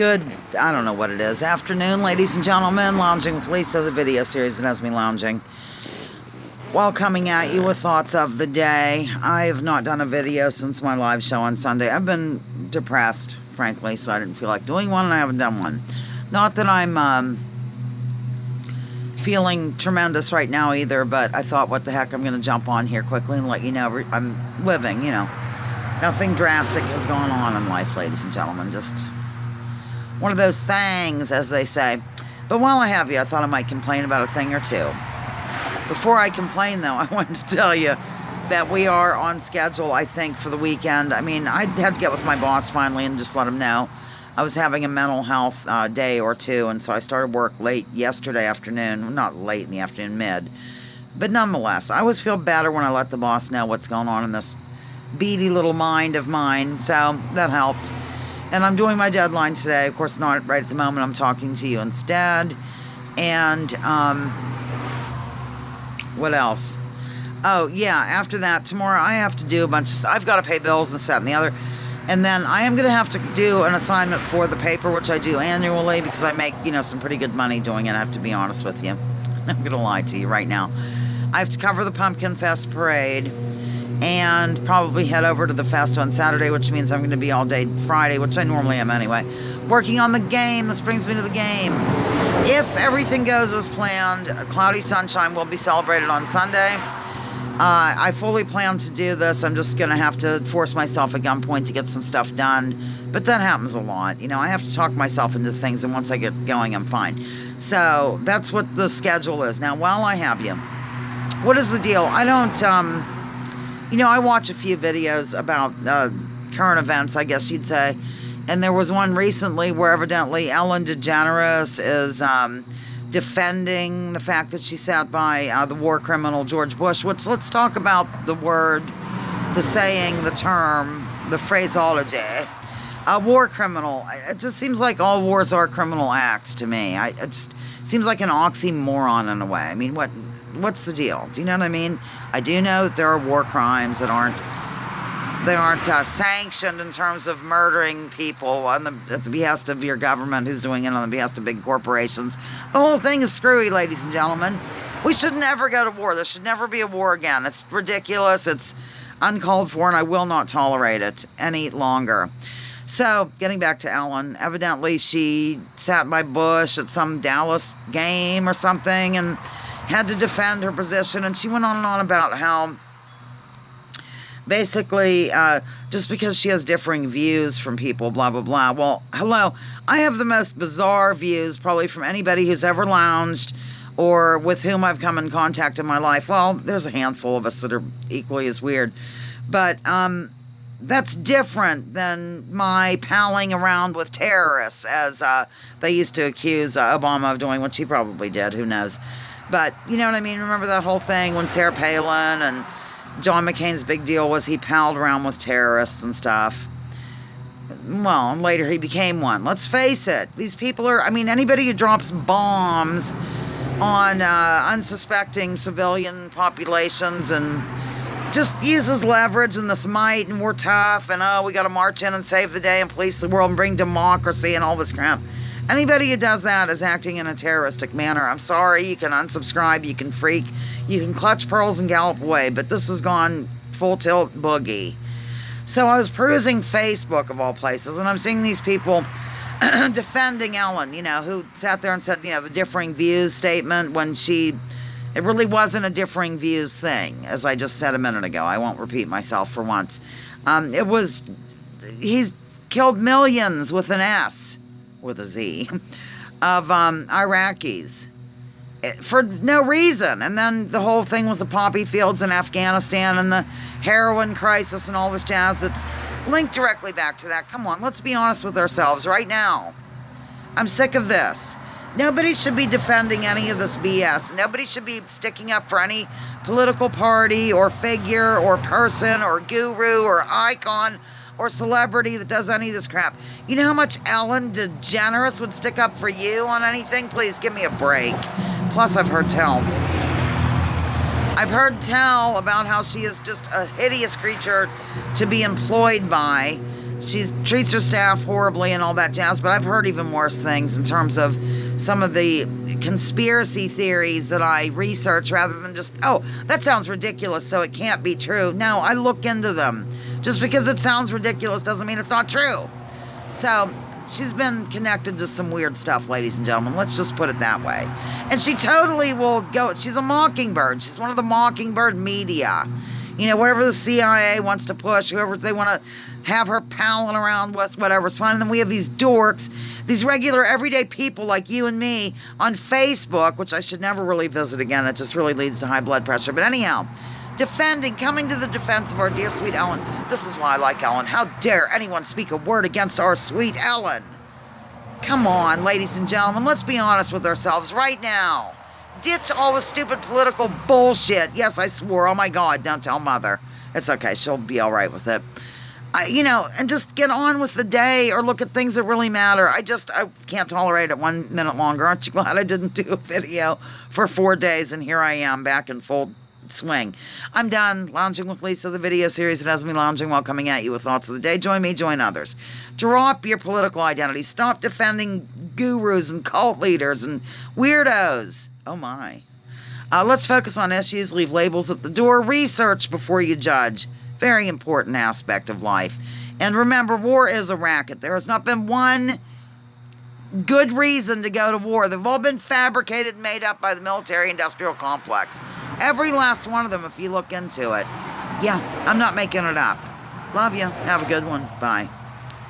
Good, I don't know what it is. Afternoon, ladies and gentlemen. Lounging with Lisa, the video series that has me lounging. While coming at you with thoughts of the day. I have not done a video since my live show on Sunday. I've been depressed, frankly, so I didn't feel like doing one, and I haven't done one. Not that I'm feeling tremendous right now either, but I thought, what the heck, I'm going to jump on here quickly and let you know I'm living, you know. Nothing drastic has gone on in life, ladies and gentlemen. Just one of those things, as they say. But while I have you, I thought I might complain about a thing or two. Before I complain, though, I wanted to tell you that we are on schedule, I think, for the weekend. I mean, I had to get with my boss finally and just let him know I was having a mental health day or two, and so I started work late yesterday afternoon. Not late in the afternoon, mid. But nonetheless, I always feel better when I let the boss know what's going on in this beady little mind of mine, so that helped. And I'm doing my deadline today. Of course, not right at the moment. I'm talking to you instead. And what else? Oh, yeah, after that, tomorrow I have to do a bunch of stuff. I've got to pay bills and this, that, and the other. And then I am going to have to do an assignment for the paper, which I do annually because I make, you know, some pretty good money doing it. I have to be honest with you. I'm going to lie to you right now. I have to cover the Pumpkin Fest parade and probably head over to the fest on Saturday, which means I'm going to be all day Friday, which I normally am anyway, working on the game. This brings me to the game. If everything goes as planned, Cloudy Sunshine will be celebrated on Sunday. I fully plan to do this. I'm just going to have to force myself at gunpoint to get some stuff done. But that happens a lot. You know, I have to talk myself into things, and once I get going, I'm fine. So that's what the schedule is. Now, while I have you, what is the deal? I don't, you know, I watch a few videos about current events, I guess you'd say. And there was one recently where evidently Ellen Degeneres is defending the fact that she sat by the war criminal George Bush, which, let's talk about the word, the saying, the term, the phraseology. A war criminal. It just seems like all wars are criminal acts to me. It just seems like an oxymoron in a way. I mean, what's the deal? Do you know what I mean? I do know that there are war crimes that aren't sanctioned in terms of murdering people at the behest of your government, who's doing it on the behest of big corporations. The whole thing is screwy, ladies and gentlemen. We should never go to war. There should never be a war again. It's ridiculous. It's uncalled for, and I will not tolerate it any longer. So, getting back to Ellen, evidently she sat by Bush at some Dallas game or something and had to defend her position, and she went on and on about how basically, just because she has differing views from people, blah, blah, blah. Well, hello, I have the most bizarre views probably from anybody who's ever lounged or with whom I've come in contact in my life. Well, there's a handful of us that are equally as weird. But that's different than my palling around with terrorists, as they used to accuse Obama of doing, which he probably did, who knows. But, you know what I mean? Remember that whole thing when Sarah Palin and John McCain's big deal was he palled around with terrorists and stuff. Well, and later he became one. Let's face it. These people are, I mean, anybody who drops bombs on unsuspecting civilian populations and just uses leverage and this might and we're tough and, oh, we got to march in and save the day and police the world and bring democracy and all this crap. Anybody who does that is acting in a terroristic manner. I'm sorry, you can unsubscribe, you can freak, you can clutch pearls and gallop away, but this has gone full tilt boogie. So I was perusing Facebook, of all places, and I'm seeing these people defending Ellen, you know, who sat there and said, you know, the differing views statement when it really wasn't a differing views thing, as I just said a minute ago. I won't repeat myself for once. He's killed millions with an S, with a Z, of Iraqis for no reason. And then the whole thing was the poppy fields in Afghanistan and the heroin crisis and all this jazz that's linked directly back to that. Come on, let's be honest with ourselves right now. I'm sick of this. Nobody should be defending any of this BS. Nobody should be sticking up for any political party or figure or person or guru or icon or celebrity that does any of this crap. You know how much Ellen Degeneres would stick up for you on anything? Please give me a break. Plus, I've heard tell about how she is just a hideous creature to be employed by, She treats her staff horribly and all that jazz, but I've heard even worse things in terms of some of the conspiracy theories that I research rather than just, oh, that sounds ridiculous, so it can't be true. No, I look into them. Just because it sounds ridiculous doesn't mean it's not true. So she's been connected to some weird stuff, ladies and gentlemen. Let's just put it that way. And she totally will go. She's a mockingbird. She's one of the mockingbird media. You know, whatever the CIA wants to push, whoever they want to have her palling around with, whatever's fun. And then we have these dorks, these regular everyday people like you and me on Facebook, which I should never really visit again. It just really leads to high blood pressure. But anyhow, coming to the defense of our dear sweet Ellen. This is why I like Ellen. How dare anyone speak a word against our sweet Ellen? Come on, ladies and gentlemen, let's be honest with ourselves right now. Ditch all the stupid political bullshit. Yes, I swore. Oh my God, don't tell Mother. It's okay. She'll be all right with it. And just get on with the day or look at things that really matter. I can't tolerate it 1 minute longer. Aren't you glad I didn't do a video for 4 days and here I am back in full swing. I'm done lounging with Lisa, the video series that has me lounging while coming at you with thoughts of the day. Join me, join others. Drop your political identity. Stop defending gurus and cult leaders and weirdos. Oh my. Let's focus on issues. Leave labels at the door. Research before you judge. Very important aspect of life. And remember, war is a racket. There has not been one good reason to go to war. They've all been fabricated and made up by the military-industrial complex. Every last one of them, if you look into it. Yeah, I'm not making it up. Love you. Have a good one. Bye.